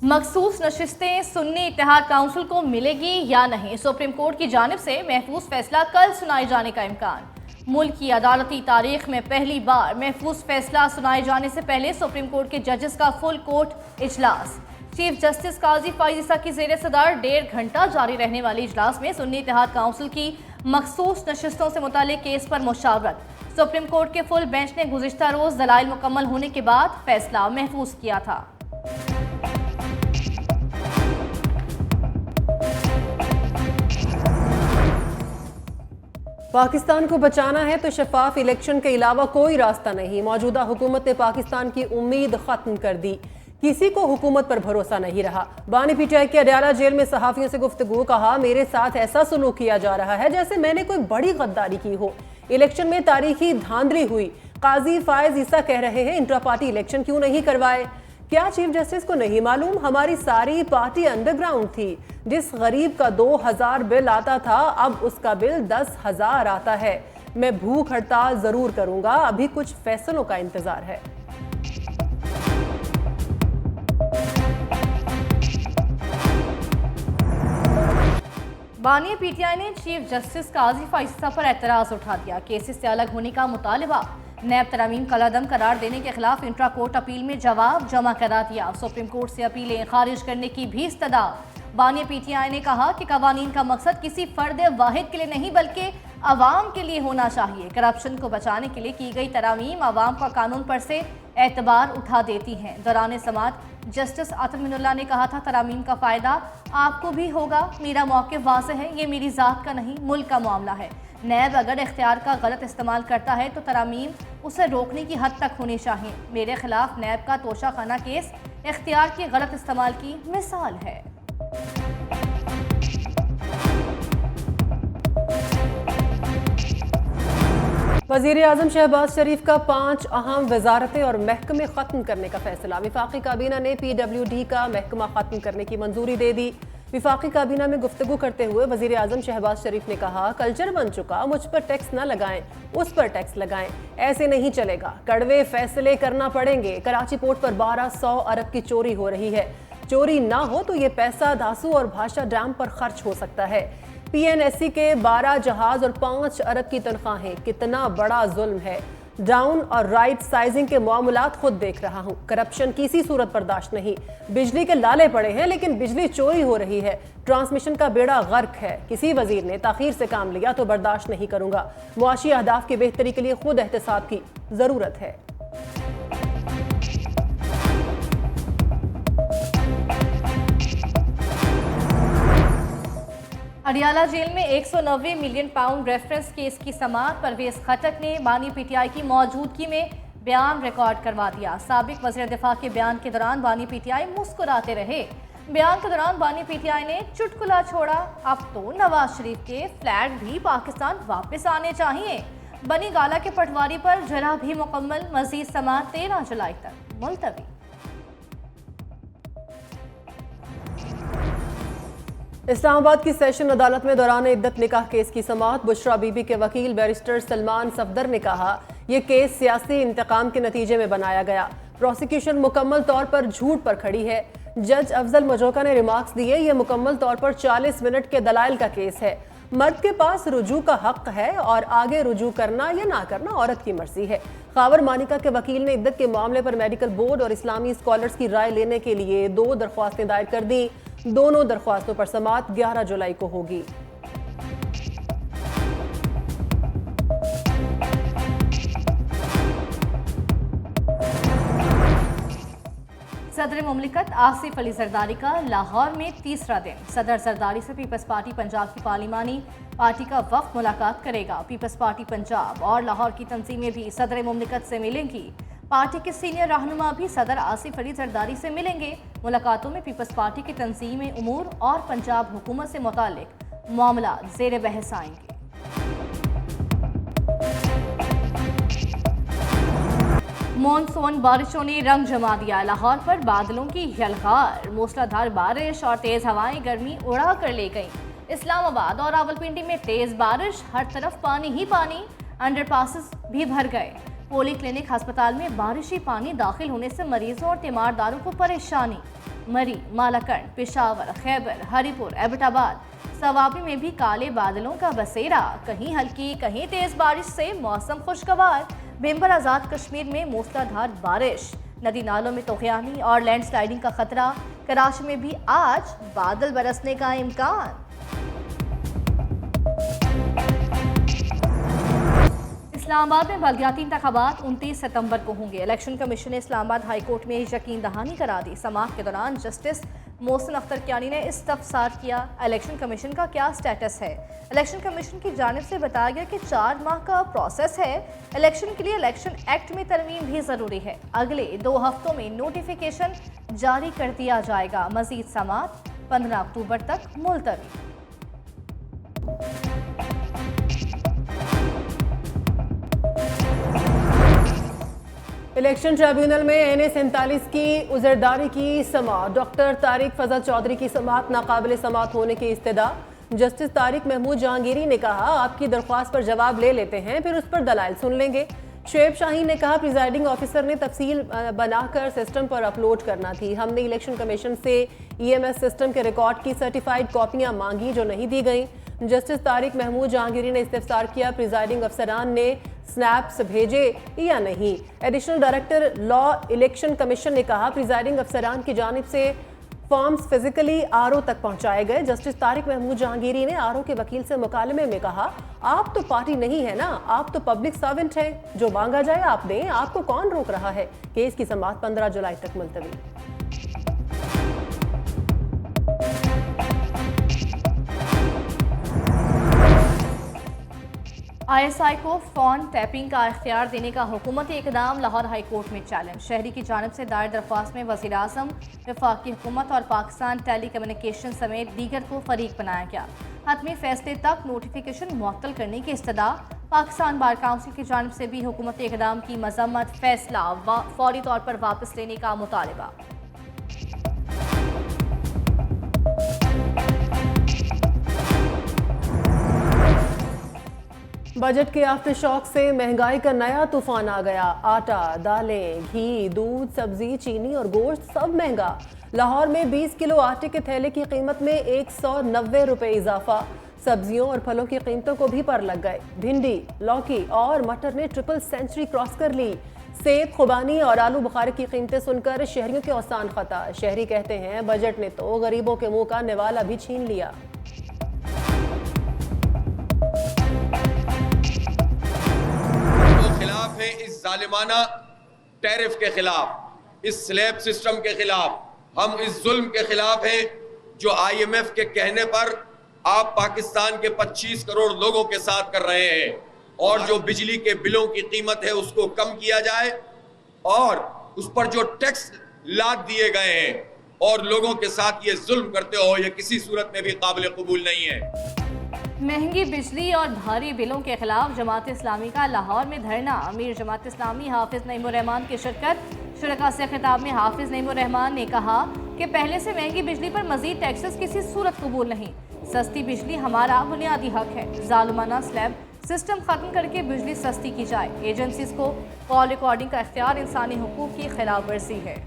मखसूस नशिस्तें सुन्नी इत्तेहाद काउंसिल को मिलेगी या नहीं, सुप्रीम कोर्ट की जानिब से महफूज फैसला कल सुनाए जाने का इम्कान। मुल्क की अदालती तारीख में पहली बार महफूज फैसला सुनाए जाने से पहले सुप्रीम कोर्ट के जजेस का फुल कोर्ट इजलास। चीफ जस्टिस काजी फाइज ईसा की ज़ेर सदार 1.5 घंटा जारी रहने वाले इजलास में सुन्नी इत्तेहाद काउंसिल की मखसूस नशिस्तों से मुतालिक केस पर मुशावरत। सुप्रीम कोर्ट के फुल बेंच ने गुज़िश्ता रोज दलाइल मुकम्मल होने के बाद फैसला महफूज किया था। पाकिस्तान को बचाना है तो शफाफ इलेक्शन के अलावा कोई रास्ता नहीं। मौजूदा हुकूमत ने पाकिस्तान की उम्मीद खत्म कर दी, किसी को हुकूमत पर भरोसा नहीं रहा। बानी पीटीआई के अडयाला जेल में सहाफियों से गुफ्तगू, कहा मेरे साथ ऐसा सलूक किया जा रहा है जैसे मैंने कोई बड़ी गद्दारी की हो। इलेक्शन में तारीखी धांधली हुई। काजी फाइज ईसा कह रहे हैं इंट्रा पार्टी इलेक्शन क्यों नहीं करवाए। क्या चीफ जस्टिस को नहीं मालूम हमारी सारी पार्टी अंडरग्राउंड थी। जिस गरीब का 2000 बिल आता था अब उसका बिल 10,000 आता है। मैं भूख हड़ताल जरूर करूंगा, अभी कुछ फैसलों का इंतजार है। बानी पीटीआई ने चीफ जस्टिस काजी फाइज ईसा पर एतराज उठा दिया। केसेस से अलग होने का मुतालबा। नैब तरामीम कलादम करार देने के खिलाफ इंट्रा कोर्ट अपील में जवाब जमा करा दिया। सुप्रीम कोर्ट से अपीलें खारिज करने की भी इस्तदा। बानी पीटीआई ने कहा कि कवानीन का मकसद किसी फर्द वाहिद के लिए नहीं बल्कि अवाम के लिए होना चाहिए। करप्शन को बचाने के लिए की गई तरामीम अवाम का कानून पर से एतबार उठा देती हैं। दौरान समाअत जस्टिस आतिफ मिनुल्लाह ने कहा था तरामीम का फ़ायदा आपको भी होगा। मेरा मौक़िफ़ वाज़ेह है, ये मेरी ज़ात का नहीं मुल्क का मामला है। नैब अगर इख्तियार का गलत इस्तेमाल करता है तो तरामीम उसे रोकने की हद तक होनी चाहिए। मेरे खिलाफ नैब का तोशाखाना केस इख्तियार के गलत इस्तेमाल की मिसाल है। वज़ीर आज़म शहबाज शरीफ का 5 अहम वजारतें और महकमे ख़त्म करने का फैसला। विफाकी काबीना ने PWD का महकमा ख़त्म करने की मंजूरी दे दी। विफाकी काबीना में गुफ्तगू करते हुए वज़ीर आज़म शहबाज शरीफ ने कहा कल्चर बन चुका, मुझ पर टैक्स न लगाएं, उस पर टैक्स लगाएं, ऐसे नहीं चलेगा, कड़वे फैसले करना पड़ेंगे। कराची पोर्ट पर 1200 अरब की चोरी हो रही है। चोरी ना हो तो ये पैसा धासू और भाषा डैम पर खर्च हो सकता है। PNSC के 12 जहाज और 5 अरब की तनख्वाहें, कितना बड़ा जुल्म है। डाउन और राइट साइजिंग के मामलात खुद देख रहा हूँ। करप्शन किसी सूरत बर्दाश्त नहीं। बिजली के लाले पड़े हैं लेकिन बिजली चोरी हो रही है। ट्रांसमिशन का बेड़ा गर्क है। किसी वजीर ने ताखीर से काम लिया तो बर्दाश्त नहीं करूंगा। मुआशी अहदाफ की बेहतरी के लिए खुद एहतसाब की जरूरत है। अडयाला जेल में 190 मिलियन पाउंड रेफरेंस केस की समाअत। परवेज खटक ने बानी पीटीआई की मौजूदगी में बयान रिकॉर्ड करवा दिया। साबिक वज़ीर दिफा के बयान के दौरान बानी पीटीआई मुस्कुराते रहे। बयान के दौरान बानी पीटीआई ने चुटकुला छोड़ा, अब तो नवाज शरीफ के फ्लैग भी पाकिस्तान वापस आने चाहिए। बनी गाला के पटवारी पर जरा भी मुकम्मल। मजीद समाअत 13 जुलाई तक मुलतवी। इस्लामाबाद की सेशन अदालत में दौरान इद्दत निकाह केस की समाअत। बुशरा बीबी के वकील बैरिस्टर सलमान सफदर ने कहा यह केस सियासी इंतकाम के नतीजे में बनाया गया। प्रोसिक्यूशन मुकम्मल तौर पर झूठ पर खड़ी है। जज अफजल मजोका ने रिमार्क्स दिए यह मुकम्मल तौर पर 40 मिनट के दलाइल का केस है। मर्द के पास रुजू का हक है और आगे रुजू करना या ना करना औरत की मर्जी है। खावर मानिका के वकील ने इद्दत के मामले पर मेडिकल बोर्ड और इस्लामी स्कॉलर्स की राय लेने के लिए 2 दरख्वास्तें दायर कर दी। दोनों दरख्वास्तों पर समाअत 11 जुलाई को होगी। सदर मुमलिकत आसिफ अली जरदारी का लाहौर में तीसरा दिन। सदर जरदारी से पीपल्स पार्टी पंजाब की पार्लिमानी पार्टी का वफ्द मुलाकात करेगा। पीपल्स पार्टी पंजाब और लाहौर की तंजीमें भी सदर मुमलिकत से मिलेंगी। पार्टी के सीनियर रहनुमा भी सदर आसिफ अली जरदारी से मिलेंगे। मुलाकातों में पीपल्स पार्टी की तंजीम उमूर और पंजाब हुकूमत से मुताल्लिक मामला ज़ेर बहस आएंगे। मॉनसून बारिशों ने रंग जमा दिया। लाहौर पर बादलों की यलगार, मूसलाधार बारिश और तेज हवाएं गर्मी उड़ा कर ले गईं। इस्लामाबाद और रावलपिंडी में तेज बारिश, हर तरफ पानी ही पानी, अंडरपासेस भी भर गए। पोली क्लिनिक अस्पताल में बारिशी पानी दाखिल होने से मरीजों और तीमारदारों को परेशानी। मरी, मालाकंड, पेशावर, खैबर, हरिपुर, एबटाबाद, सवाबी में भी काले बादलों का बसेरा। कहीं हल्की कहीं तेज बारिश से मौसम खुशगवार। भिम्बर आज़ाद कश्मीर में मूसलाधार बारिश। नदी नालों में तूफ़ानी और लैंडस्लाइडिंग का खतरा। कराची में भी आज बादल बरसने का इम्कान। इस्लामाबाद में बलदियाती इंतखाबात 29 सितंबर को होंगे। इलेक्शन कमीशन ने इस्लामाबाद हाई कोर्ट में यकीन दहानी करा दी। समाअत के दौरान जस्टिस मोहसिन अख्तर कियानी ने इस्तफसार किया, इलेक्शन कमीशन का क्या स्टेटस है। इलेक्शन कमीशन की जानिब से बताया गया कि 4 माह का प्रोसेस है। इलेक्शन के लिए इलेक्शन एक्ट में तरमीम भी ज़रूरी है। अगले 2 हफ्तों में नोटिफिकेशन जारी कर दिया जाएगा। मज़ीद समाअत 15 अक्टूबर तक मुलतवी। इलेक्शन ट्रिब्यूनल में NA-47 की उजरदारी की समाअत। डॉक्टर तारिक फजल चौधरी की समाअत नाकाबिल समाअत होने की इस्तदा। जस्टिस तारिक महमूद जहांगीरी ने कहा, आपकी दरख्वास्त पर जवाब ले लेते हैं, फिर उस पर दलाइल सुन लेंगे। शुएब शाहीन ने कहा, प्रिजाइडिंग ऑफिसर ने तफसील बनाकर सिस्टम पर अपलोड करना थी। हमने इलेक्शन कमीशन से EMS सिस्टम के रिकॉर्ड की सर्टिफाइड कॉपियां मांगी जो नहीं दी गई। जस्टिस तारिक महमूद जहांगीरी ने इस्तफसार किया, प्रिजाइडिंग अफसरान ने स्नैप्स भेजे या नहीं। Additional director law election commission ने कहा, प्रिजाइडिंग अफसरान की जानिब से फॉर्म्स फिजिकली RO तक पहुंचाए गए। जस्टिस तारिक महमूद जहांगीरी ने RO के वकील से मुकालमे में कहा, आप तो पार्टी नहीं है ना, आप तो पब्लिक सर्वेंट हैं, जो मांगा जाए आप दें, आपको कौन रोक रहा है। केस की समाअत 15 जुलाई तक मुलतवी। ISI को फोन टैपिंग का इख्तियार देने का हुकूमती इकदाम लाहौर हाई कोर्ट में चैलेंज। शहरी की जानिब से दायर दरख्वास्त में वज़ीर आज़म, वफाकी हुकूमत और पाकिस्तान टेली कम्युनिकेशन समेत दीगर को फरीक बनाया गया। हतमी फैसले तक नोटिफिकेशन मुअत्तल करने की इस्तदा। पाकिस्तान बार काउंसिल की जानिब से भी हुकूमती इकदाम की मजम्मत। फैसला फौरी तौर पर वापस लेने का मुतालबा। बजट के आफ्टर शॉक से महंगाई का नया तूफान आ गया। आटा, दालें, घी, दूध, सब्जी, चीनी और गोश्त सब महंगा। लाहौर में 20 किलो आटे के थैले की कीमत में 190 रुपये इजाफा। सब्जियों और फलों की कीमतों को भी पर लग गए। भिंडी, लौकी और मटर ने ट्रिपल सेंचुरी क्रॉस कर ली। सेब, खुबानी और आलू बुखारे की कीमतें सुनकर शहरियों के औसान खता। शहरी कहते हैं, बजट ने तो गरीबों के मुंह का निवाला भी छीन लिया। खिलाफ है इस जालिमाना टैरिफ के खिलाफ, इस स्लैब सिस्टम के खिलाफ, हम इस जुल्म के खिलाफ हैं जो IMF के कहने पर आप पाकिस्तान के 25 करोड़ लोगों के साथ कर रहे हैं। और जो बिजली के बिलों की कीमत है उसको कम किया जाए और उस पर जो टैक्स लाद दिए गए हैं और लोगों के साथ ये जुल्म करते हो, ये किसी सूरत में भी काबिल कबूल नहीं है। महंगी बिजली और भारी बिलों के खिलाफ जमात इस्लामी का लाहौर में धरना। अमीर जमात इस्लामी हाफिज नईमुर रहमान की शिरकत। शुरका से खिताब में हाफिज नईमुर रहमान ने कहा कि पहले से महंगी बिजली पर मजीद टैक्सेस किसी सूरत कबूल नहीं। सस्ती बिजली हमारा बुनियादी हक है। जालिमाना स्लैब सिस्टम खत्म करके बिजली सस्ती की जाए। एजेंसीज को कॉल रिकॉर्डिंग का इख्तियार इंसानी हुकूक की खिलाफ वर्जी है।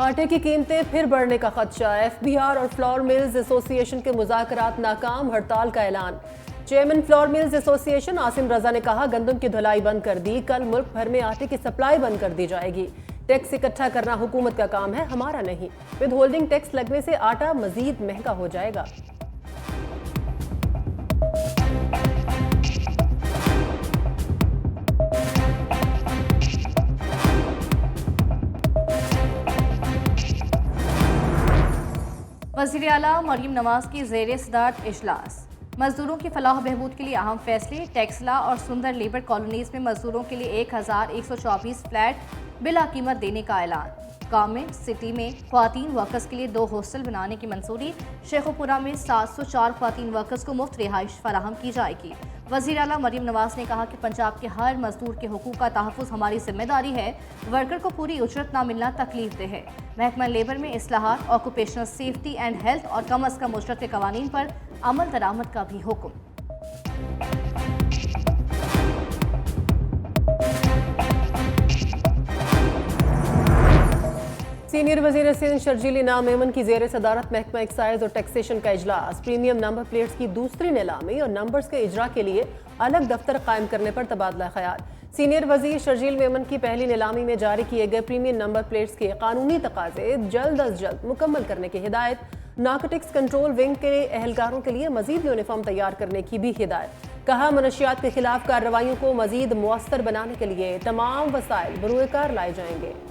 आटे की कीमतें फिर बढ़ने का खदशा। FBR और फ्लोर मिल्स एसोसिएशन के मुज़ाकरात नाकाम, हड़ताल का ऐलान। Chairman flour mills association Asim Raza ने कहा, गंदम की धुलाई बंद कर दी, कल मुल्क भर में आटे की सप्लाई बंद कर दी जाएगी। टैक्स इकट्ठा करना हुकूमत का काम है, हमारा नहीं। विद होल्डिंग टैक्स लगने से आटा मजीद महंगा हो जाएगा। वज़ीर आला मरीम नवाज की ज़ेर सदारत इजलास। मजदूरों की फलाह बहबूद के लिए अहम फैसले। टैक्सला और सुंदर लेबर कॉलोनीज में मजदूरों के लिए 1124 फ्लैट बिला कीमत देने का ऐलान। गवर्नमेंट सिटी में ख्वातीन वर्कर्स के लिए 2 हॉस्टल बनाने की मंजूरी। शेखुपुरा में 704 ख्वातीन वर्कर्स को मुफ्त रिहाइश फराहम की जाएगी। वज़ीर आला मरीम नवाज ने कहा कि पंजाब के हर मजदूर के हुकूक का तहफ़्फ़ुज़ हमारी जिम्मेदारी है। वर्कर को पूरी उजरत ना मिलना तकलीफ दे है। महकमा लेबर में इस्लाहात, ऑक्यूपेशनल सेफ्टी एंड हेल्थ और कम अज़ कम उजरत के कवानीन पर अमल दरामद का भी हुक्म। सीनियर वजीर सिंध शर्जील इनाम मेमन की जेर सदारत महकमा एक्साइज और टैक्सेशन का इजलास। प्रीमियम नंबर प्लेट्स की दूसरी नीलामी और नंबर्स के इजरा के लिए अलग दफ्तर कायम करने पर तबादला ख्याल। सीनियर वजीर शर्जील मेमन की पहली नीलामी में जारी किए गए प्रीमियम नंबर प्लेट्स के कानूनी तकाजे जल्द अज जल्द मुकम्मल करने की हिदायत। नार्कोटिक्स कंट्रोल विंग के एहलकारों के लिए मजीद यूनिफॉर्म तैयार करने की भी हिदायत। कहा, मनशियात के खिलाफ कार्रवाइयों को मजीद मुअस्सर बनाने के लिए तमाम वसाइल बरूए कार लाए जाएंगे।